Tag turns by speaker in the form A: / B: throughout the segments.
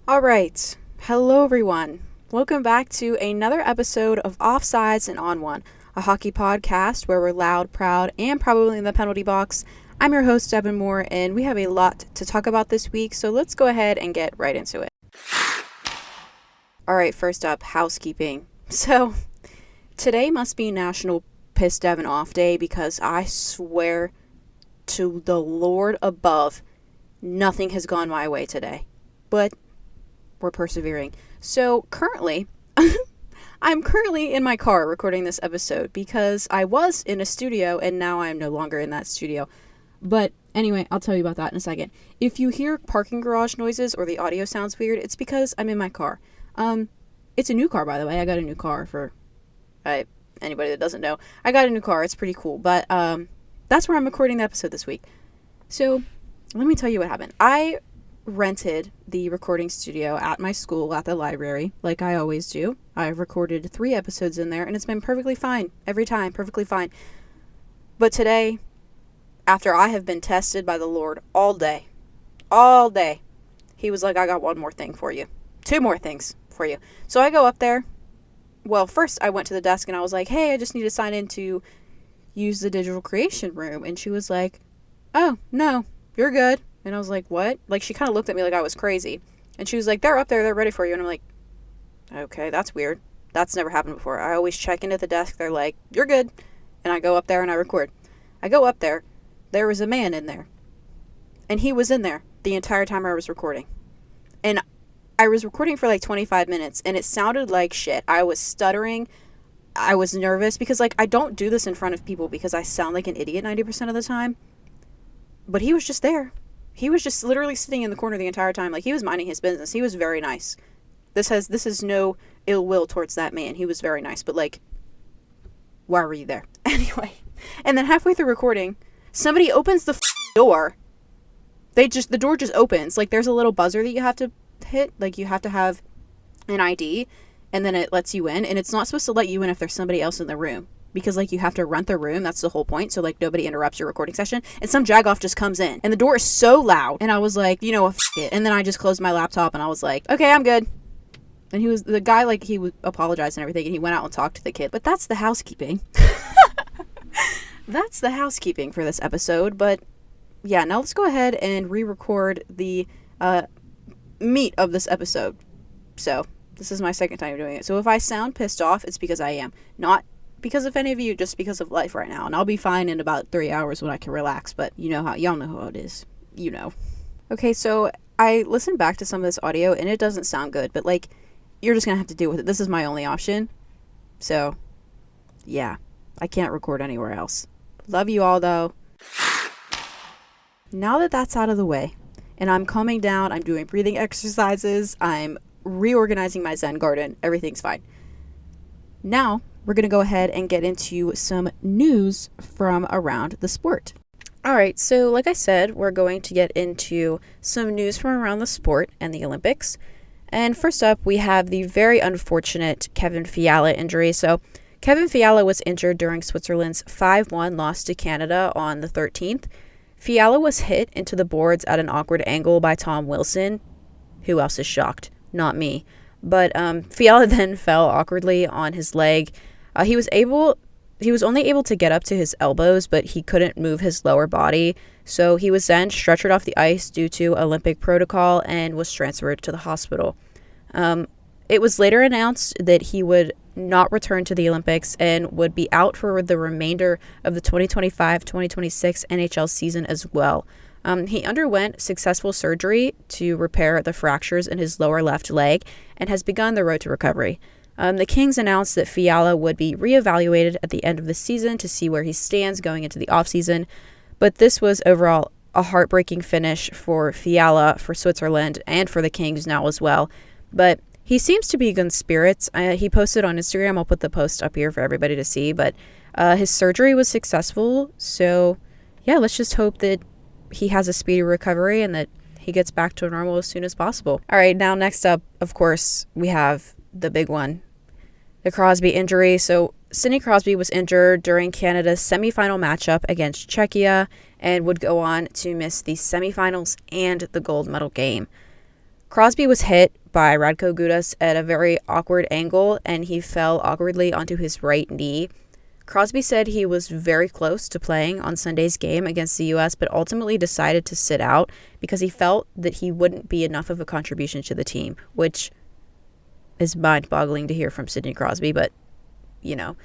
A: All right. Hello, everyone. Welcome back to another episode of Offsides and On One, a hockey podcast where we're loud, proud, and probably in the penalty box. I'm your host, Devin Moore, and we have a lot to talk about this week, so let's go ahead and get right into it. All right, first up, housekeeping. So, today must be National Piss Devin Off Day because I swear to the Lord above, nothing has gone my way today. But we're persevering. So currently, I'm currently in my car recording this episode because I was in a studio and now I'm no longer in that studio. But anyway, I'll tell you about that in a second. If you hear parking garage noises or the audio sounds weird, it's because I'm in my car. It's a new car, by the way. I got a new car for anybody that doesn't know. I got a new car. It's pretty cool. But that's where I'm recording the episode this week. So let me tell you what happened. I rented the recording studio at my school at the library, like I always do. I've recorded 3 episodes in there, and it's been perfectly fine. Every time, perfectly fine. But today, after I have been tested by the Lord all day, he was like, I got one more thing for you. 2 more things for you. So I go up there. Well, first I went to the desk and I was like, hey, I just need to sign in to use the digital creation room. And she was like, oh, no, you're good. And I was like, what? Like, she kind of looked at me like I was crazy. And she was like, they're up there, they're ready for you. And I'm like, okay, that's weird. That's never happened before. I always check in at the desk. They're like, you're good. And I go up there and I record. I go up there. There was a man in there. And he was in there the entire time I was recording. And I was recording for like 25 minutes. And it sounded like shit. I was stuttering. I was nervous because, like, I don't do this in front of people because I sound like an idiot 90% of the time. But he was just there. He was just literally sitting in the corner the entire time. Like, he was minding his business. He was very nice. This is no ill will towards that man. He was very nice. But, like, why were you there? Anyway. And then halfway through recording, somebody opens the door. The door just opens. Like, there's a little buzzer that you have to hit. Like, you have to have an ID. And then it lets you in. And it's not supposed to let you in if there's somebody else in the room. Because, like, you have to rent the room. That's the whole point. So, like, nobody interrupts your recording session. And some jagoff just comes in. And the door is so loud. And I was like, you know what, it. And then I just closed my laptop and I was like, okay, I'm good. And the guy, like, he would apologize and everything. And he went out and talked to the kid. But that's the housekeeping. That's the housekeeping for this episode. But, yeah, now let's go ahead and re-record the meat of this episode. So, this is my second time doing it. So, if I sound pissed off, it's because I am. Not because of any of you, just because of life right now. And I'll be fine in about 3 hours when I can relax. But y'all know how it is. You know. Okay, so I listened back to some of this audio and it doesn't sound good. But, like, you're just going to have to deal with it. This is my only option. So, yeah. I can't record anywhere else. Love you all, though. Now that that's out of the way, and I'm calming down, I'm doing breathing exercises, I'm reorganizing my Zen garden, everything's fine. Now, we're going to go ahead and get into some news from around the sport. All right, so like I said, we're going to get into some news from around the sport and the Olympics. And first up, we have the very unfortunate Kevin Fiala injury. So Kevin Fiala was injured during Switzerland's 5-1 loss to Canada on the 13th. Fiala was hit into the boards at an awkward angle by Tom Wilson. Who else is shocked? Not me. But Fiala then fell awkwardly on his leg. He was only able to get up to his elbows, but he couldn't move his lower body. So he was then stretchered off the ice due to Olympic protocol and was transferred to the hospital. It was later announced that he would not return to the Olympics and would be out for the remainder of the 2025-2026 NHL season as well. He underwent successful surgery to repair the fractures in his lower left leg and has begun the road to recovery. The Kings announced that Fiala would be reevaluated at the end of the season to see where he stands going into the offseason, but this was overall a heartbreaking finish for Fiala, for Switzerland, and for the Kings now as well. But he seems to be in good spirits. He posted on Instagram. I'll put the post up here for everybody to see. But his surgery was successful. So, yeah, let's just hope that he has a speedy recovery and that he gets back to normal as soon as possible. All right, now next up, of course, we have the big one, the Crosby injury. So Sidney Crosby was injured during Canada's semifinal matchup against Czechia and would go on to miss the semifinals and the gold medal game. Crosby was hit by Radko Gudas at a very awkward angle, and he fell awkwardly onto his right knee. Crosby said he was very close to playing on Sunday's game against the U.S., but ultimately decided to sit out because he felt that he wouldn't be enough of a contribution to the team, which is mind-boggling to hear from Sidney Crosby, but, you know.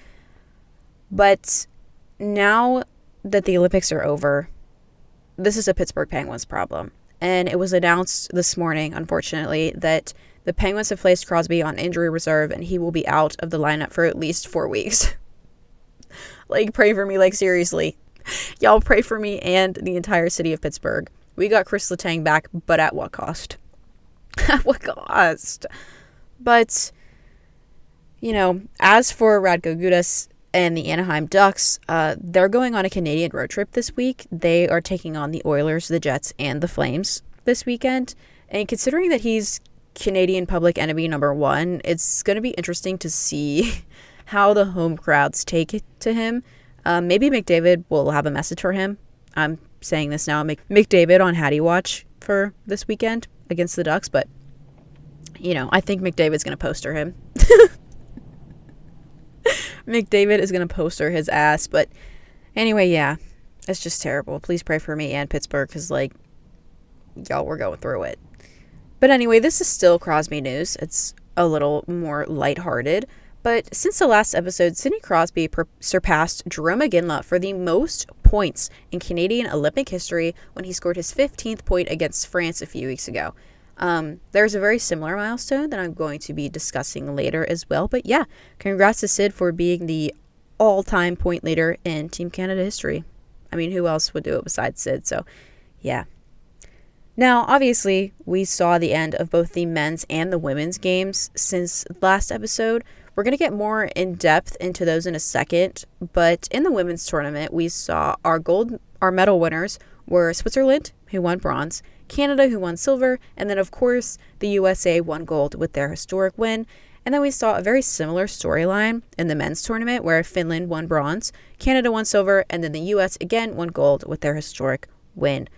A: But now that the Olympics are over, this is a Pittsburgh Penguins problem. And it was announced this morning, unfortunately, that the Penguins have placed Crosby on injury reserve and he will be out of the lineup for at least 4 weeks. Like, pray for me, like, seriously. Y'all pray for me and the entire city of Pittsburgh. We got Chris Letang back, but at what cost? At what cost? But, you know, as for Radko Gudas and the Anaheim Ducks, they're going on a Canadian road trip this week. They are taking on the Oilers, the Jets, and the Flames this weekend. And considering that he's Canadian public enemy number 1, it's going to be interesting to see how the home crowds take it to him. Maybe McDavid will have a message for him. I'm saying this now. McDavid on Hattie Watch for this weekend against the Ducks. But, you know, I think McDavid's going to poster him. McDavid is going to poster his ass. But anyway, yeah, it's just terrible. Please pray for me and Pittsburgh because, like, y'all were going through it. But anyway, this is still Crosby news. It's a little more lighthearted. But since the last episode, Sidney Crosby surpassed Jarome Iginla for the most points in Canadian Olympic history when he scored his 15th point against France a few weeks ago. There's a very similar milestone that I'm going to be discussing later as well. But yeah, congrats to Sid for being the all-time point leader in Team Canada history. I mean, who else would do it besides Sid? So yeah. Now, obviously, we saw the end of both the men's and the women's games since last episode. We're going to get more in depth into those in a second, but in the women's tournament, we saw our medal winners were Switzerland, who won bronze, Canada, who won silver, and then, of course, the USA won gold with their historic win. And then we saw a very similar storyline in the men's tournament where Finland won bronze, Canada won silver, and then the US again won gold with their historic win.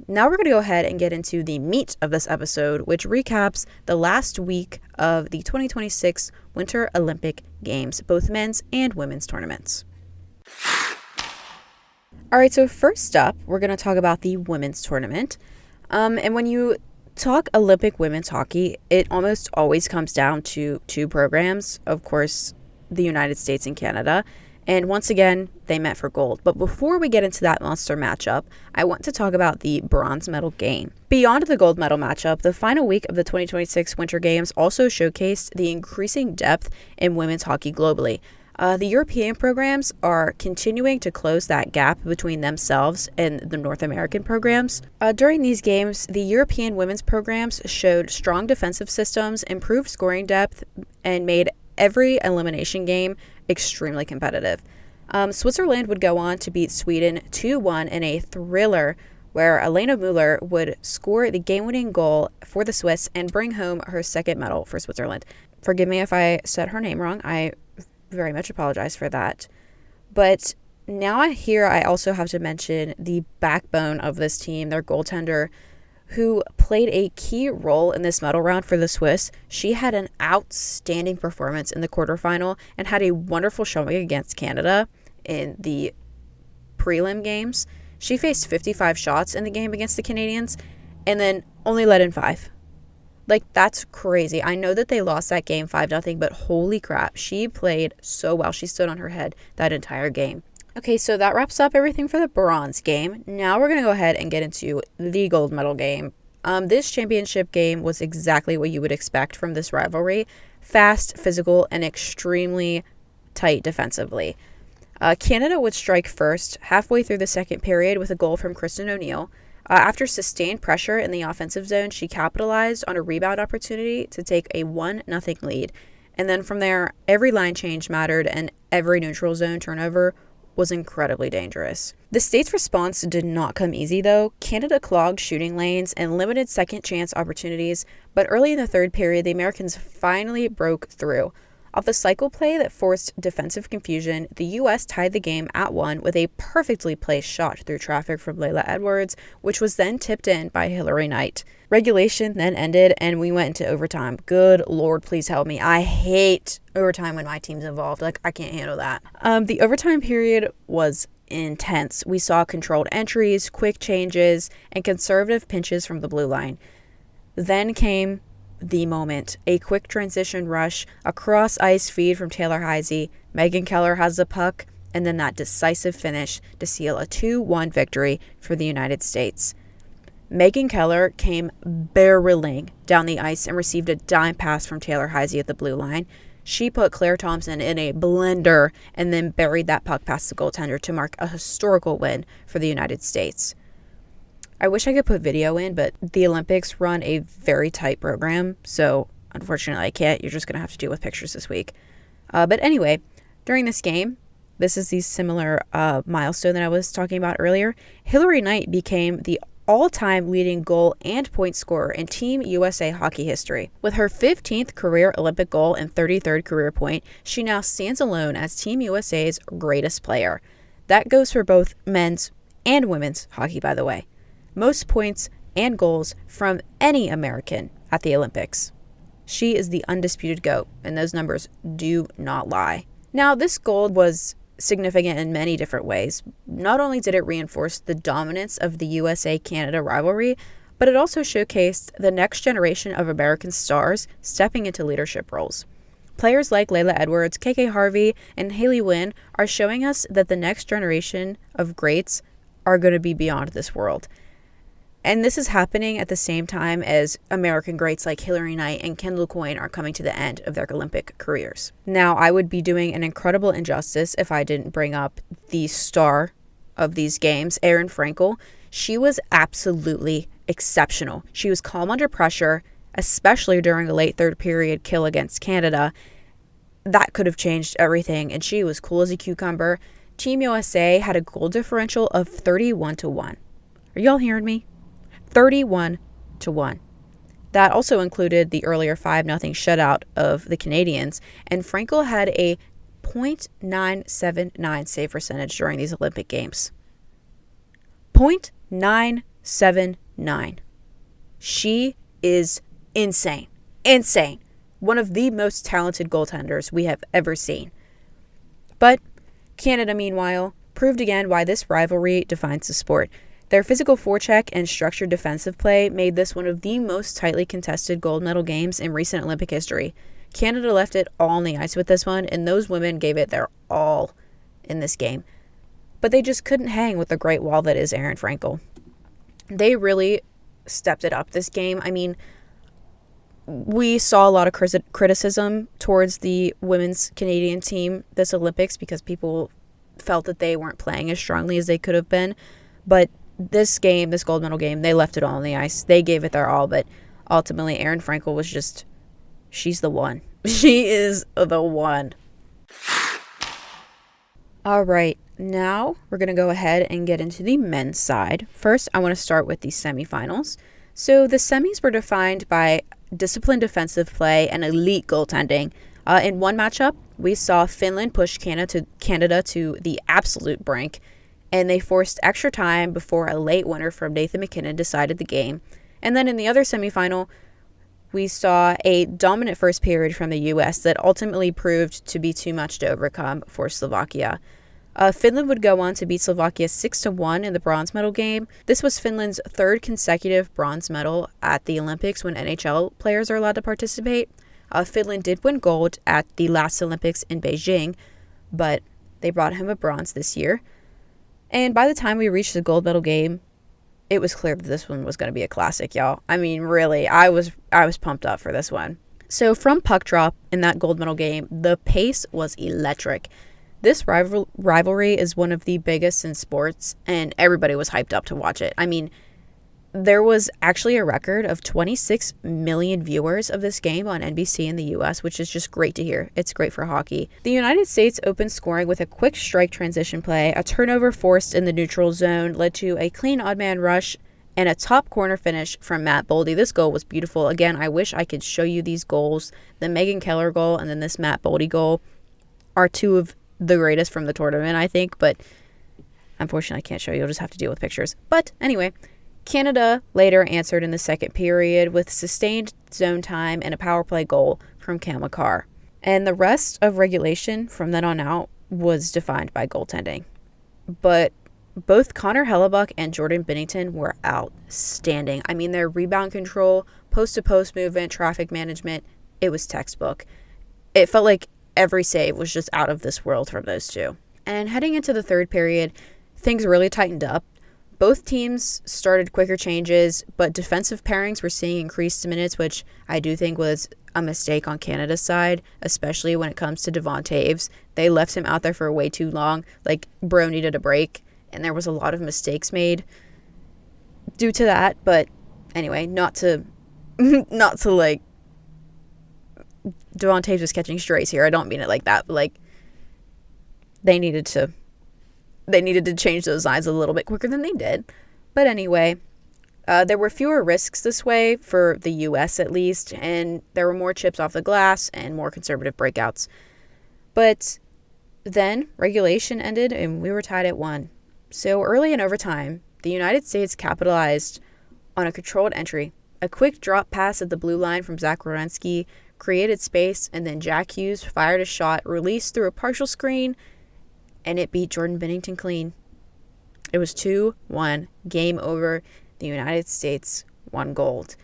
A: Now we're going to go ahead and get into the meat of this episode, which recaps the last week of the 2026 Winter Olympic Games, both men's and women's tournaments. All right, so first up, we're going to talk about the women's tournament. And when you talk Olympic women's hockey, it almost always comes down to 2 programs, of course, the United States and Canada. And once again, they met for gold. But before we get into that monster matchup, I want to talk about the bronze medal game. Beyond the gold medal matchup, the final week of the 2026 Winter Games also showcased the increasing depth in women's hockey globally. The European programs are continuing to close that gap between themselves and the North American programs. During these games, the European women's programs showed strong defensive systems, improved scoring depth, and made every elimination game extremely competitive. Switzerland would go on to beat Sweden 2-1 in a thriller where Elena Müller would score the game-winning goal for the Swiss and bring home her second medal for Switzerland. Forgive me if I said her name wrong. I very much apologize for that. But now I also have to mention the backbone of this team, their goaltender, who played a key role in this medal round for the Swiss. She had an outstanding performance in the quarterfinal and had a wonderful showing against Canada in the prelim games. She faced 55 shots in the game against the Canadians and then only let in 5. Like, that's crazy. I know that they lost that game 5-0, but holy crap, she played so well. She stood on her head that entire game. Okay, so that wraps up everything for the bronze game. Now we're going to go ahead and get into the gold medal game. This championship game was exactly what you would expect from this rivalry. Fast, physical, and extremely tight defensively. Canada would strike first halfway through the second period with a goal from Kristen O'Neill. After sustained pressure in the offensive zone, she capitalized on a rebound opportunity to take a 1-0 lead. And then from there, every line change mattered and every neutral zone turnover was incredibly dangerous. The state's response did not come easy, though. Canada clogged shooting lanes and limited second chance opportunities, but early in the third period, the Americans finally broke through. Off a cycle play that forced defensive confusion, the U.S. tied the game at 1 with a perfectly placed shot through traffic from Layla Edwards, which was then tipped in by Hillary Knight. Regulation then ended and we went into overtime. Good Lord, please help me. I hate overtime when my team's involved. Like, I can't handle that. The overtime period was intense. We saw controlled entries, quick changes, and conservative pinches from the blue line. Then came the moment. A quick transition rush, a cross ice feed from Taylor Heisey. Megan Keller has the puck, and then that decisive finish to seal a 2-1 victory for the United States. Megan Keller came barreling down the ice and received a dime pass from Taylor Heisey at the blue line. She put Claire Thompson in a blender and then buried that puck past the goaltender to mark a historical win for the United States. I wish I could put video in, but the Olympics run a very tight program, so unfortunately I can't. You're just going to have to deal with pictures this week. But anyway, during this game, this is the similar milestone that I was talking about earlier. Hillary Knight became the all-time leading goal and point scorer in Team USA hockey history. With her 15th career Olympic goal and 33rd career point, she now stands alone as Team USA's greatest player. That goes for both men's and women's hockey, by the way. Most points and goals from any American at the Olympics. She is the undisputed GOAT, and those numbers do not lie. Now, this gold was significant in many different ways. Not only did it reinforce the dominance of the USA-Canada rivalry, but it also showcased the next generation of American stars stepping into leadership roles. Players like Layla Edwards, KK Harvey, and Haley Wynn are showing us that the next generation of greats are going to be beyond this world. And this is happening at the same time as American greats like Hillary Knight and Kendall Coyne are coming to the end of their Olympic careers. Now, I would be doing an incredible injustice if I didn't bring up the star of these games, Erin Frankel. She was absolutely exceptional. She was calm under pressure, especially during a late third period kill against Canada. That could have changed everything, and she was cool as a cucumber. Team USA had a goal differential of 31-1. Are y'all hearing me? 31-1. That also included the earlier 5-0 shutout of the Canadians, and Frankel had a .979 save percentage during these Olympic Games. .979. She is insane. Insane. One of the most talented goaltenders we have ever seen. But Canada, meanwhile, proved again why this rivalry defines the sport. Their physical forecheck and structured defensive play made this one of the most tightly contested gold medal games in recent Olympic history. Canada left it all on the ice with this one, and those women gave it their all in this game. But they just couldn't hang with the great wall that is Erin Frankel. They really stepped it up this game. I mean, we saw a lot of criticism towards the women's Canadian team this Olympics because people felt that they weren't playing as strongly as they could have been. But this game, this gold medal game, they left it all on the ice. They gave it their all, but ultimately Erin Frankel was just, she's the one. She is the one. All right, now we're going to go ahead and get into the men's side. First, I want to start with the semifinals. So the semis were defined by disciplined defensive play and elite goaltending. In one matchup, we saw Finland push Canada to the absolute brink, and they forced extra time before a late winner from Nathan MacKinnon decided the game. And then in the other semifinal, we saw a dominant first period from the U.S. that ultimately proved to be too much to overcome for Slovakia. Finland would go on to beat Slovakia 6-1 in the bronze medal game. This was Finland's third consecutive bronze medal at the Olympics when NHL players are allowed to participate. Finland did win gold at the last Olympics in Beijing, but they brought home a bronze this year. And by the time we reached the gold medal game, it was clear that this one was going to be a classic, y'all. I mean, really, I was pumped up for this one. So from puck drop in that gold medal game, the pace was electric. This rivalry is one of the biggest in sports, and everybody was hyped up to watch it. I mean, there was actually a record of 26 million viewers of this game on NBC in the U.S., which is just great to hear. It's great for hockey. The United States opened scoring with a quick strike transition play. A turnover forced in the neutral zone led to a clean odd man rush, and a top corner finish from Matt Boldy. This goal was beautiful. Again, I wish I could show you these goals. The Megan Keller goal and then this Matt Boldy goal are two of the greatest from the tournament, I think, but unfortunately I can't show you. You'll just have to deal with pictures. But anyway, Canada later answered in the second period with sustained zone time and a power play goal from Cam Makar. And the rest of regulation from then on out was defined by goaltending. But both Connor Hellebuck and Jordan Binnington were outstanding. I mean, their rebound control, post-to-post movement, traffic management, it was textbook. It felt like every save was just out of this world from those two. And heading into the third period, things really tightened up. Both teams started quicker changes, but defensive pairings were seeing increased minutes, which I do think was a mistake on Canada's side, especially when it comes to Devon Taves. They left him out there for way too long. Like, bro needed a break, and there was a lot of mistakes made due to that. But anyway, not to like, Devon Taves was catching strays here. I don't mean it like that, but like, they needed to change those lines a little bit quicker than they did. But anyway, there were fewer risks this way for the U.S. at least, and there were more chips off the glass and more conservative breakouts. But then regulation ended and we were tied at 1. So early in overtime, the United States capitalized on a controlled entry. A quick drop pass at the blue line from Zach Werenski created space, and then Jack Hughes fired a shot, released through a partial screen, and it beat Jordan Binnington clean. It was 2-1, game over. The United States won gold.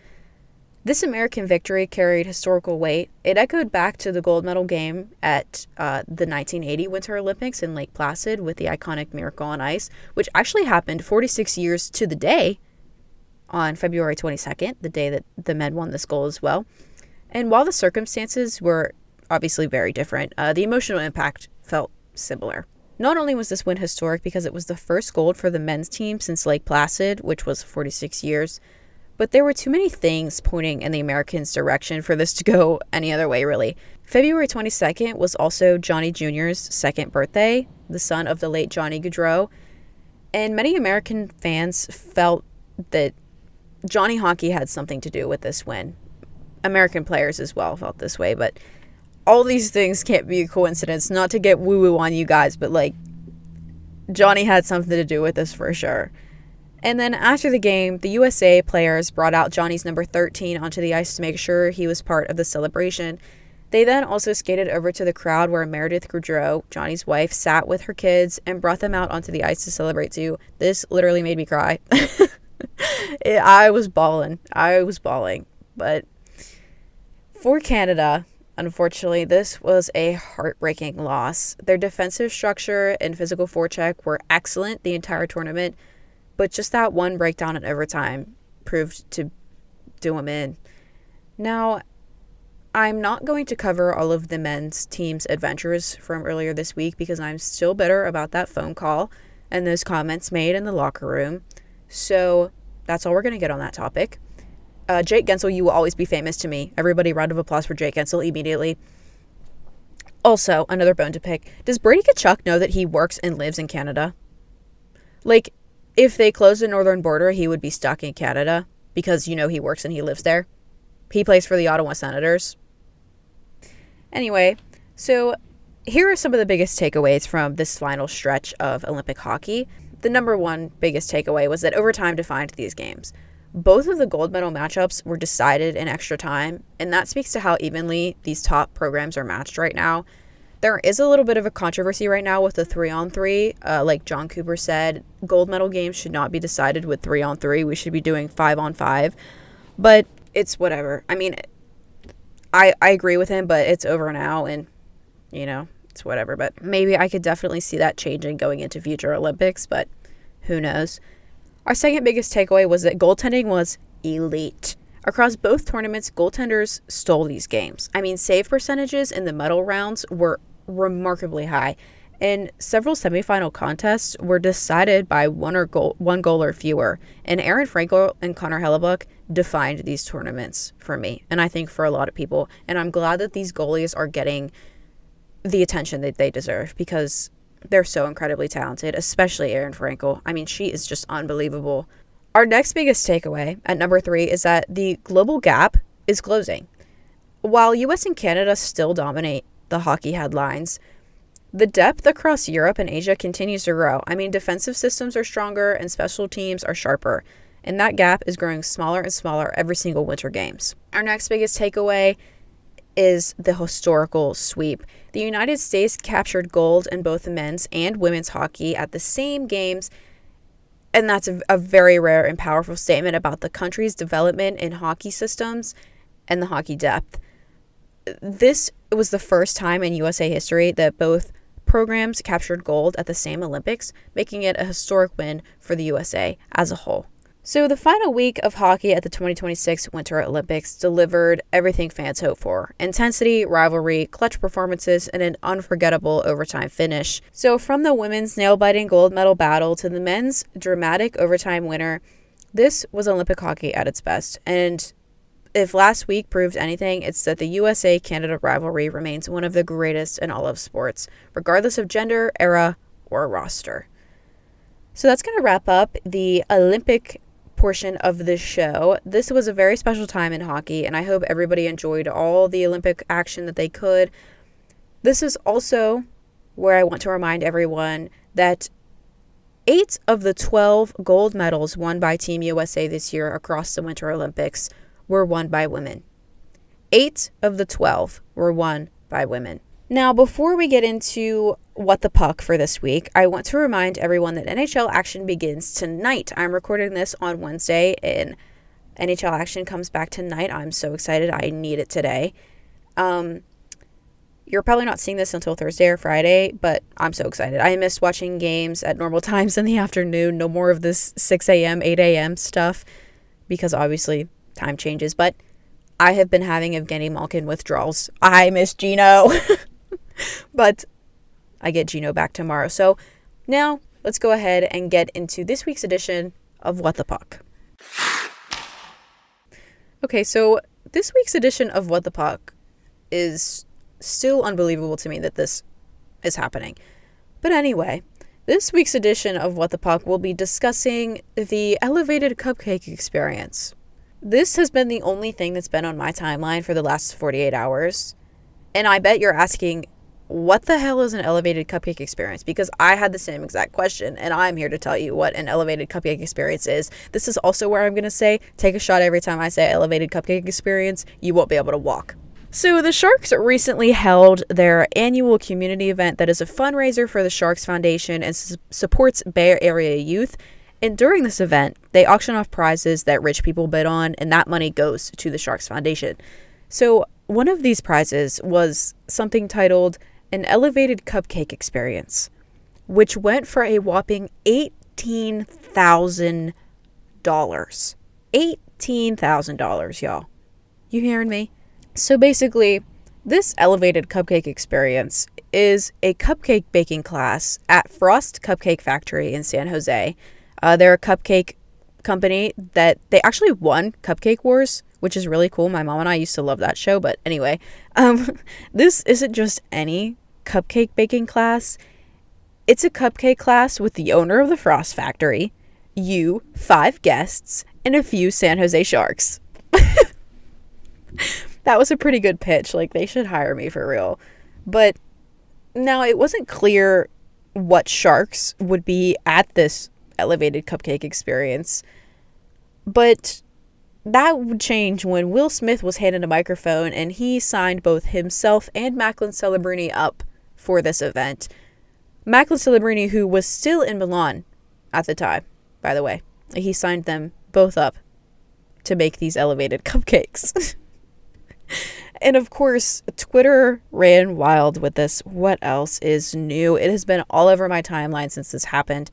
A: This American victory carried historical weight. It echoed back to the gold medal game at the 1980 Winter Olympics in Lake Placid with the iconic Miracle on Ice, which actually happened 46 years to the day on February 22nd, the day that the men won this gold as well. And while the circumstances were obviously very different, the emotional impact felt similar. Not only was this win historic because it was the first gold for the men's team since Lake Placid, which was 46 years, but there were too many things pointing in the Americans' direction for this to go any other way, really. February 22nd was also Johnny Jr.'s second birthday, the son of the late Johnny Gaudreau, and many American fans felt that Johnny Hockey had something to do with this win. American players as well felt this way, but all these things can't be a coincidence. Not to get woo-woo on you guys, but like, Johnny had something to do with this for sure. And then after the game, the USA players brought out Johnny's number 13 onto the ice to make sure he was part of the celebration. They then also skated over to the crowd where Meredith Gaudreau, Johnny's wife, sat with her kids and brought them out onto the ice to celebrate too. This literally made me cry. I was bawling. But for Canada, unfortunately, this was a heartbreaking loss. Their defensive structure and physical forecheck were excellent the entire tournament, but just that one breakdown in overtime proved to do them in. Now, I'm not going to cover all of the men's team's adventures from earlier this week because I'm still bitter about that phone call and those comments made in the locker room. So that's all we're going to get on that topic. Jake Gensel, you will always be famous to me. Everybody, round of applause for Jake Gensel immediately. Also, another bone to pick. Does Brady Tkachuk know that he works and lives in Canada? Like, if they closed the northern border, he would be stuck in Canada because, you know, he works and he lives there. He plays for the Ottawa Senators. Anyway, so here are some of the biggest takeaways from this final stretch of Olympic hockey. The number one biggest takeaway was that overtime defined these games. Both of the gold medal matchups were decided in extra time, and that speaks to how evenly these top programs are matched right now. There is a little bit of a controversy right now with the 3-on-3. Like John Cooper said, gold medal games should not be decided with 3-on-3. We should be doing 5-on-5. But it's whatever. I mean, I agree with him, but it's over now, and, you know, it's whatever. But maybe I could definitely see that changing going into future Olympics, but who knows. Our second biggest takeaway was that goaltending was elite. Across both tournaments, goaltenders stole these games. I mean, save percentages in the medal rounds were remarkably high, and several semifinal contests were decided by one goal or fewer. And Aaron Frankel and Connor Hellebuck defined these tournaments for me, and I think for a lot of people. And I'm glad that these goalies are getting the attention that they deserve because they're so incredibly talented, especially Aaron Frankel. I mean, she is just unbelievable. Our next biggest takeaway at number 3 is that the global gap is closing. While US and Canada still dominate the hockey headlines, the depth across Europe and Asia continues to grow. I mean, defensive systems are stronger and special teams are sharper, and that gap is growing smaller and smaller every single Winter Games. Our next biggest takeaway is the historical sweep. The United States captured gold in both men's and women's hockey at the same games, and that's a very rare and powerful statement about the country's development in hockey systems and the hockey depth. This was the first time in USA history that both programs captured gold at the same Olympics, making it a historic win for the USA as a whole. So the final week of hockey at the 2026 Winter Olympics delivered everything fans hoped for: intensity, rivalry, clutch performances, and an unforgettable overtime finish. So from the women's nail-biting gold medal battle to the men's dramatic overtime winner, this was Olympic hockey at its best. And if last week proved anything, it's that the USA-Canada rivalry remains one of the greatest in all of sports, regardless of gender, era, or roster. So that's going to wrap up the Olympic portion of the show. This was a very special time in hockey, and I hope everybody enjoyed all the Olympic action that they could. This is also where I want to remind everyone that 8 of the 12 gold medals won by Team USA this year across the Winter Olympics were won by women. 8 of the 12 were won by women. Now, before we get into What the Puck for this week, I want to remind everyone that NHL action begins tonight. I'm recording this on Wednesday, and NHL action comes back tonight. I'm so excited. I need it today. You're probably not seeing this until Thursday or Friday, but I'm so excited. I miss watching games at normal times in the afternoon. No more of this 6 a.m., 8 a.m. stuff, because obviously time changes. But I have been having Evgeny Malkin withdrawals. I miss Gino. But I get Gino back tomorrow. So now let's go ahead and get into this week's edition of What the Puck. Okay, so this week's edition of What the Puck is still unbelievable to me that this is happening. But anyway, this week's edition of What the Puck will be discussing the elevated cupcake experience. This has been the only thing that's been on my timeline for the last 48 hours. And I bet you're asking, what the hell is an elevated cupcake experience? Because I had the same exact question, and I'm here to tell you what an elevated cupcake experience is. This is also where I'm going to say, take a shot every time I say elevated cupcake experience. You won't be able to walk. So the Sharks recently held their annual community event that is a fundraiser for the Sharks Foundation and supports Bay Area youth. And during this event, they auction off prizes that rich people bid on, and that money goes to the Sharks Foundation. So one of these prizes was something titled an elevated cupcake experience, which went for a whopping $18,000. $18,000, y'all. You hearing me? So basically, this elevated cupcake experience is a cupcake baking class at Frost Cupcake Factory in San Jose. They're a cupcake company that they actually won Cupcake Wars, which is really cool. My mom and I used to love that show. But anyway, this isn't just any cupcake baking class. It's a cupcake class with the owner of the Frost Factory, you, 5 guests, and a few San Jose Sharks. That was a pretty good pitch. Like, they should hire me for real. But now it wasn't clear what Sharks would be at this elevated cupcake experience. But that would change when Will Smith was handed a microphone and he signed both himself and Macklin Celebrini up for this event. Macklin Celebrini, who was still in Milan at the time, by the way. He signed them both up to make these elevated cupcakes. And of course, Twitter ran wild with this. What else is new? It has been all over my timeline since this happened.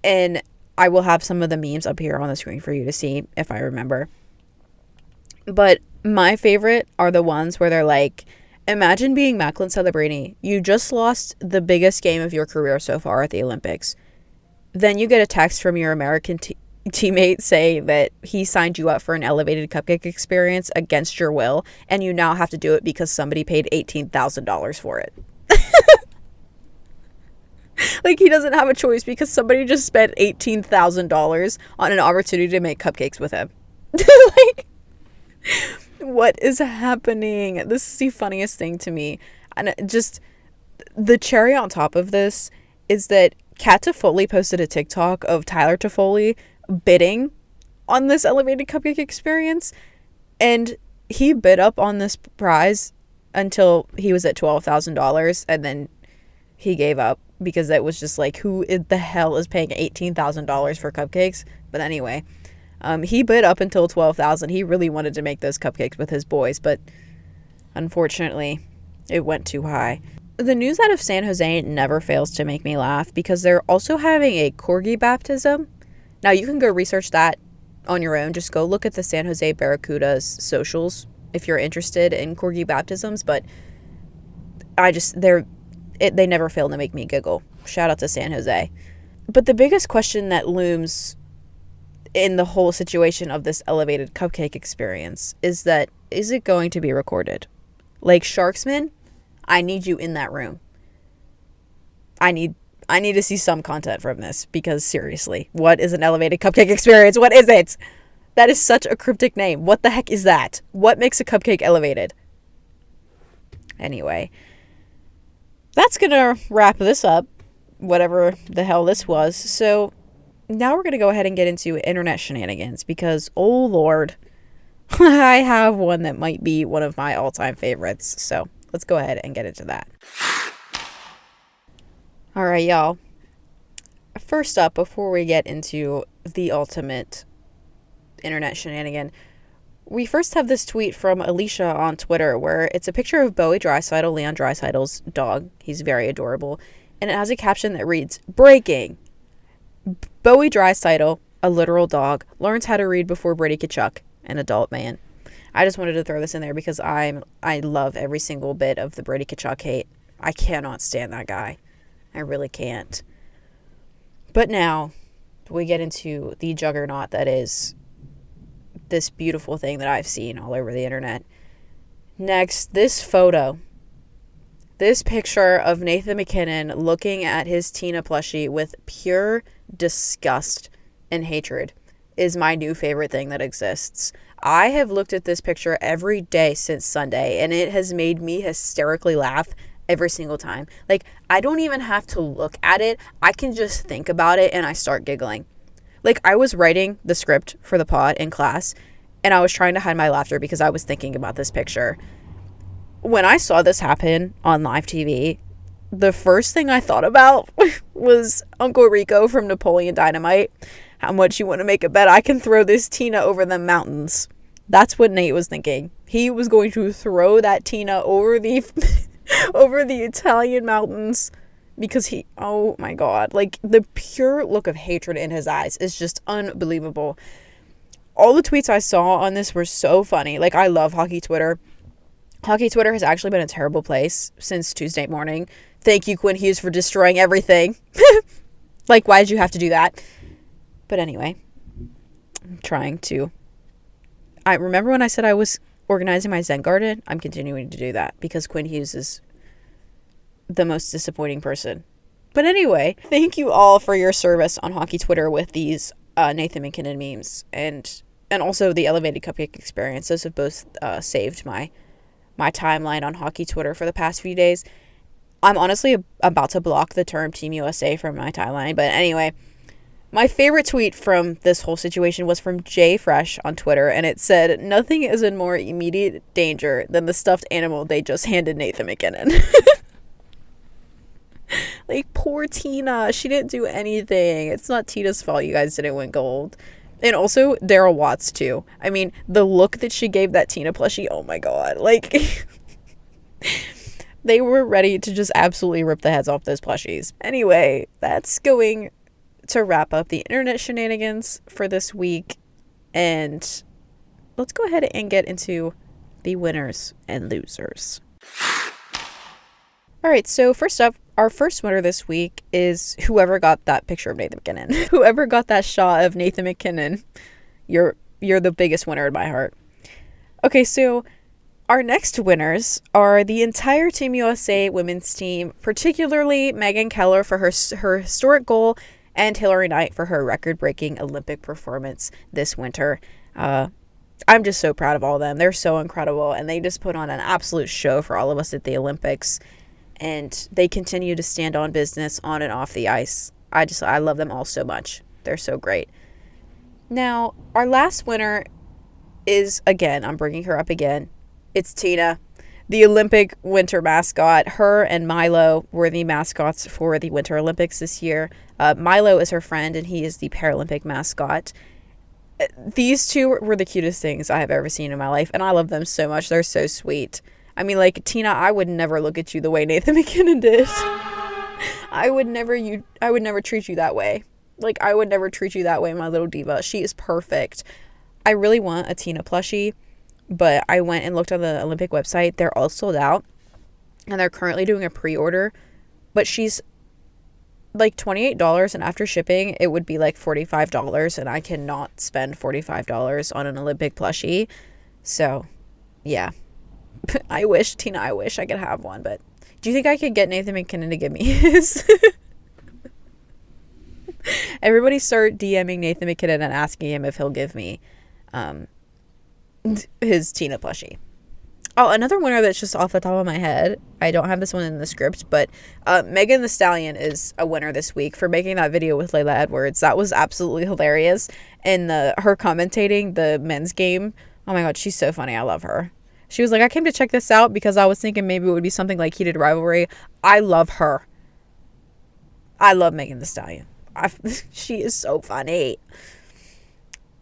A: And I will have some of the memes up here on the screen for you to see if I remember. But my favorite are the ones where they're like, imagine being Macklin Celebrini. You just lost the biggest game of your career so far at the Olympics. Then you get a text from your American teammate saying that he signed you up for an elevated cupcake experience against your will, and you now have to do it because somebody paid $18,000 for it. Like, he doesn't have a choice because somebody just spent $18,000 on an opportunity to make cupcakes with him. Like, what is happening? This is the funniest thing to me. And just the cherry on top of this is that Kat Toffoli posted a TikTok of Tyler Toffoli bidding on this elevated cupcake experience, and he bid up on this prize until he was at $12,000, and then he gave up because it was just like, who the hell is paying $18,000 for cupcakes? But anyway, he bid up until $12,000. He really wanted to make those cupcakes with his boys, but unfortunately, it went too high. The news out of San Jose never fails to make me laugh because they're also having a corgi baptism. Now, you can go research that on your own. Just go look at the San Jose Barracuda's socials if you're interested in corgi baptisms, but they never fail to make me giggle. Shout out to San Jose. But the biggest question that looms in the whole situation of this elevated cupcake experience is it going to be recorded? Like, Sharksman, I need you in that room. I need to see some content from this, because seriously, what is an elevated cupcake experience? What is it? That is such a cryptic name. What the heck is that? What makes a cupcake elevated? Anyway, that's gonna wrap this up, whatever the hell this was. So now we're gonna go ahead and get into internet shenanigans, because oh lord, I have one that might be one of my all-time favorites. So let's go ahead and get into that. All right, y'all. First up, before we get into the ultimate internet shenanigan, we first have this tweet from Alicia on Twitter where it's a picture of Bowie Draisaitl, Leon Draisaitl's dog. He's very adorable. And it has a caption that reads, "Breaking! Bowie Draisaitl, a literal dog, learns how to read before Brady Kachuk, an adult man." I just wanted to throw this in there because I love every single bit of the Brady Kachuk hate. I cannot stand that guy. I really can't. But now we get into the juggernaut that is this beautiful thing that I've seen all over the internet. Next, this photo. This picture of Nathan McKinnon looking at his Tina plushie with pure disgust and hatred is my new favorite thing that exists. I have looked at this picture every day since Sunday, and it has made me hysterically laugh every single time. Like, I don't even have to look at it. I can just think about it and I start giggling. Like, I was writing the script for the pod in class, and I was trying to hide my laughter because I was thinking about this picture. When I saw this happen on live TV, the first thing I thought about was Uncle Rico from Napoleon Dynamite. How much you want to make a bet I can throw this Tina over the mountains? That's what Nate was thinking. He was going to throw that Tina over the over the Italian mountains because oh my god, like, the pure look of hatred in his eyes is just unbelievable. All the tweets I saw on this were so funny. Like, I love hockey Twitter. Hockey Twitter has actually been a terrible place since Tuesday morning. Thank you, Quinn Hughes, for destroying everything. Like, why did you have to do that? But anyway, I remember when I said I was organizing my Zen garden, I'm continuing to do that because Quinn Hughes is the most disappointing person. But anyway, thank you all for your service on hockey Twitter with these Nathan McKinnon memes and also the elevated cupcake experience. Those have both saved my timeline on hockey Twitter for the past few days. I'm honestly about to block the term Team USA from my timeline, but anyway, my favorite tweet from this whole situation was from Jay Fresh on Twitter, and it said, "Nothing is in more immediate danger than the stuffed animal they just handed Nathan McKinnon." Like, poor Tina. She didn't do anything. It's not Tina's fault you guys didn't win gold. And also, Daryl Watts, too. I mean, the look that she gave that Tina plushie, oh my god. Like, they were ready to just absolutely rip the heads off those plushies. Anyway, that's going to wrap up the internet shenanigans for this week, and let's go ahead and get into the winners and losers. All right, so first up, our first winner this week is whoever got that picture of Nathan McKinnon. Whoever got that shot of Nathan McKinnon, you're the biggest winner in my heart. Okay, so our next winners are the entire Team USA women's team, particularly Megan Keller for her historic goal and Hillary Knight for her record-breaking Olympic performance this winter. I'm just so proud of all of them. They're so incredible, and they just put on an absolute show for all of us at the Olympics, and they continue to stand on business on and off the ice. I love them all so much. They're so great. Now, our last winner is, again, I'm bringing her up again. It's Tina, the Olympic winter mascot. Her and Milo were the mascots for the Winter Olympics this year. Milo is her friend, and he is the Paralympic mascot. These two were the cutest things I have ever seen in my life, and I love them so much. They're so sweet. I mean, like, Tina, I would never look at you the way Nathan McKinnon did. I would never treat you that way. Like, I would never treat you that way, my little diva. She is perfect. I really want a Tina plushie, but I went and looked on the Olympic website. They're all sold out, and they're currently doing a pre-order, but she's like $28, and after shipping, it would be like $45, and I cannot spend $45 on an Olympic plushie. So, yeah. I wish I could have one, but do you think I could get Nathan McKinnon to give me his? Everybody start DMing Nathan McKinnon and asking him if he'll give me his Tina plushie. Oh, another winner that's just off the top of my head. I don't have this one in the script, but Megan Thee Stallion is a winner this week for making that video with Layla Edwards. That was absolutely hilarious. And her commentating the men's game. Oh my God, she's so funny. I love her. She was like, I came to check this out because I was thinking maybe it would be something like Heated Rivalry. I love her. I love Megan Thee Stallion. She is so funny.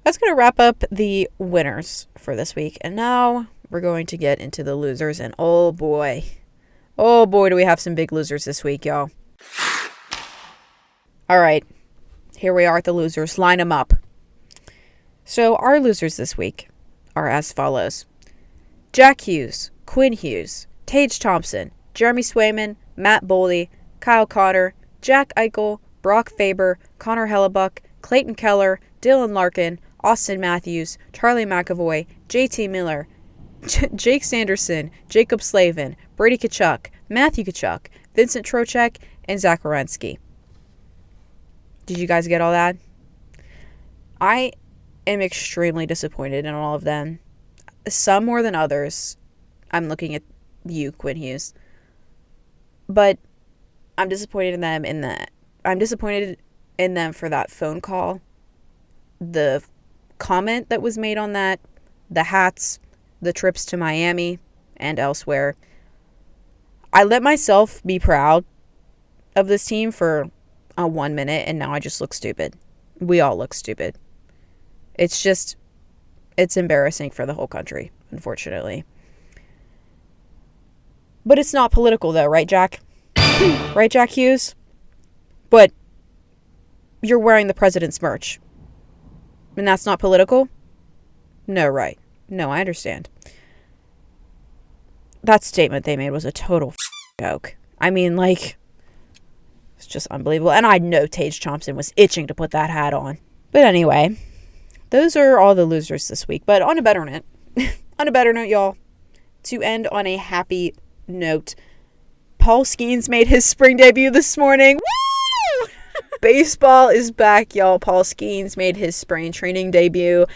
A: That's going to wrap up the winners for this week. And now we're going to get into the losers. And oh boy, do we have some big losers this week, y'all. All right, here we are at the losers. Line them up. So our losers this week are as follows. Jack Hughes, Quinn Hughes, Tage Thompson, Jeremy Swayman, Matt Boldy, Kyle Cotter, Jack Eichel, Brock Faber, Connor Hellebuck, Clayton Keller, Dylan Larkin, Austin Matthews, Charlie McAvoy, JT Miller, Jake Sanderson, Jacob Slavin, Brady Tkachuk, Matthew Tkachuk, Vincent Trocheck, and Zach Werenski. Did you guys get all that? I am extremely disappointed in all of them. Some more than others. I'm looking at you, Quinn Hughes. But I'm disappointed in them I'm disappointed in them for that phone call. The comment that was made on that. The hats. The trips to Miami and elsewhere. I let myself be proud of this team for 1 minute, and now I just look stupid. We all look stupid. It's embarrassing for the whole country, unfortunately. But it's not political, though, right, Jack? Right, Jack Hughes? But you're wearing the president's merch. And that's not political? No, right. No, I understand. That statement they made was a total joke. I mean, like, it's just unbelievable. And I know Tage Thompson was itching to put that hat on. But anyway, those are all the losers this week. But on a better note, y'all, to end on a happy note, Paul Skeens made his spring debut this morning. Woo! Baseball is back, y'all. Paul Skeens made his spring training debut.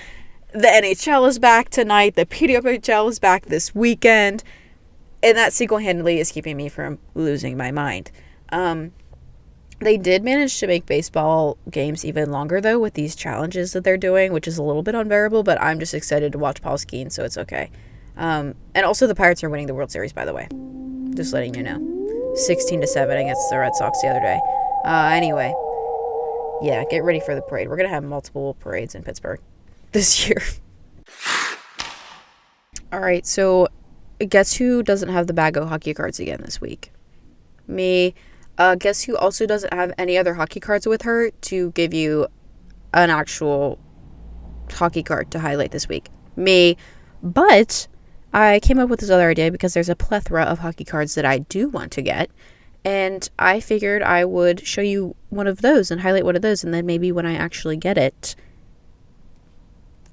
A: The NHL is back tonight. The PWHL is back this weekend. And that single-handedly is keeping me from losing my mind. They did manage to make baseball games even longer, though, with these challenges that they're doing, which is a little bit unbearable, but I'm just excited to watch Paul Skeens, so it's okay. And also the Pirates are winning the World Series, by the way. Just letting you know. 16-7 against the Red Sox the other day. Anyway. Yeah, get ready for the parade. We're going to have multiple parades in Pittsburgh this year. All right, so guess who doesn't have the Bago hockey cards again this week? Me. Guess who also doesn't have any other hockey cards with her to give you an actual hockey card to highlight this week? Me. But I came up with this other idea because there's a plethora of hockey cards that I do want to get. And I figured I would show you one of those and highlight one of those. And then maybe when I actually get it,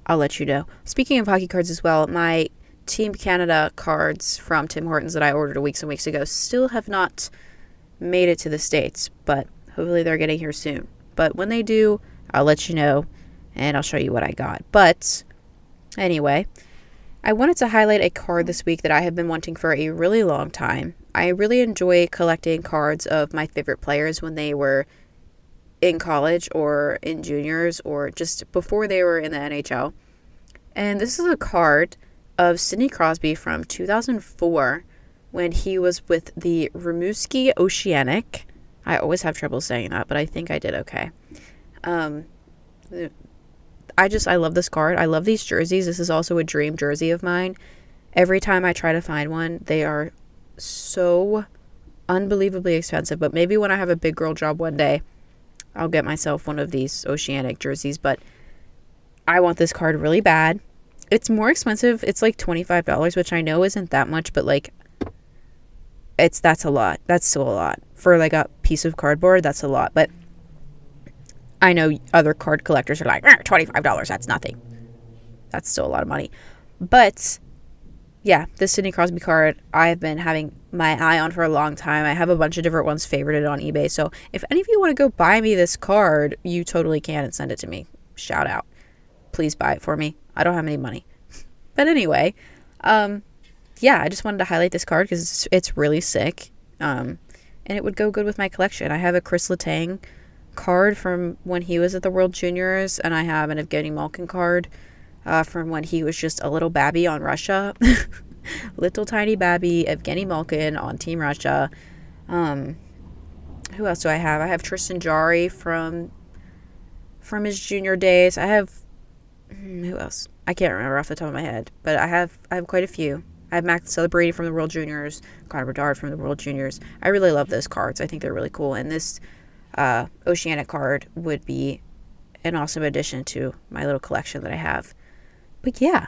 A: I'll let you know. Speaking of hockey cards as well, my Team Canada cards from Tim Hortons that I ordered weeks and weeks ago still have not made it to the States, but hopefully they're getting here soon. But when they do, I'll let you know and I'll show you what I got. But anyway, I wanted to highlight a card this week that I have been wanting for a really long time. I really enjoy collecting cards of my favorite players when they were in college or in juniors or just before they were in the NHL. And this is a card of Sidney Crosby from 2004 when he was with the Rimouski Oceanic. I always have trouble saying that, but I think I did okay. I love this card. I love these jerseys. This is also a dream jersey of mine. Every time I try to find one, they are so unbelievably expensive. But maybe when I have a big girl job one day, I'll get myself one of these Oceanic jerseys. But I want this card really bad. It's more expensive. It's like $25, which I know isn't that much, but like that's a lot. That's still a lot. For like a piece of cardboard, that's a lot. But I know other card collectors are like, $25, that's nothing. That's still a lot of money. But yeah, this Sidney Crosby card I've been having my eye on for a long time. I have a bunch of different ones favorited on eBay. So if any of you want to go buy me this card, you totally can and send it to me. Shout out. Please buy it for me. I don't have any money. But anyway, yeah, I just wanted to highlight this card because it's really sick. And it would go good with my collection. I have a Chris Letang card from when he was at the World Juniors, and I have an Evgeny Malkin card from when he was just a little babby on Russia. Little tiny babby Evgeny Malkin on Team Russia. Who else do I have? I have Tristan Jarry from his junior days. I have who else? I can't remember off the top of my head, but I have quite a few. I have Max Celebrity from the World Juniors, Connor Bedard from the World Juniors. I really love those cards. I think they're really cool, and this Oceanic card would be an awesome addition to my little collection that I have. But yeah,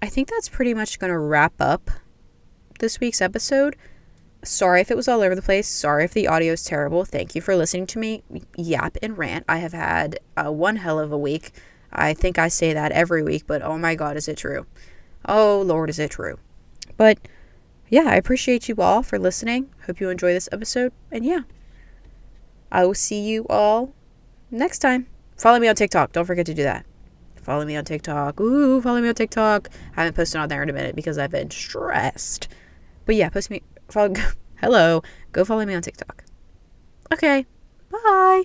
A: I think that's pretty much going to wrap up this week's episode. Sorry if it was all over the place. Sorry if the audio is terrible. Thank you for listening to me yap and rant. I have had one hell of a week. I think I say that every week, but oh my God, is it true? Oh Lord, is it true? But yeah, I appreciate you all for listening. Hope you enjoy this episode. And yeah, I will see you all next time. Follow me on TikTok. Don't forget to do that. Follow me on TikTok. Ooh, follow me on TikTok. I haven't posted on there in a minute because I've been stressed. But yeah, hello. Go follow me on TikTok. Okay. Bye.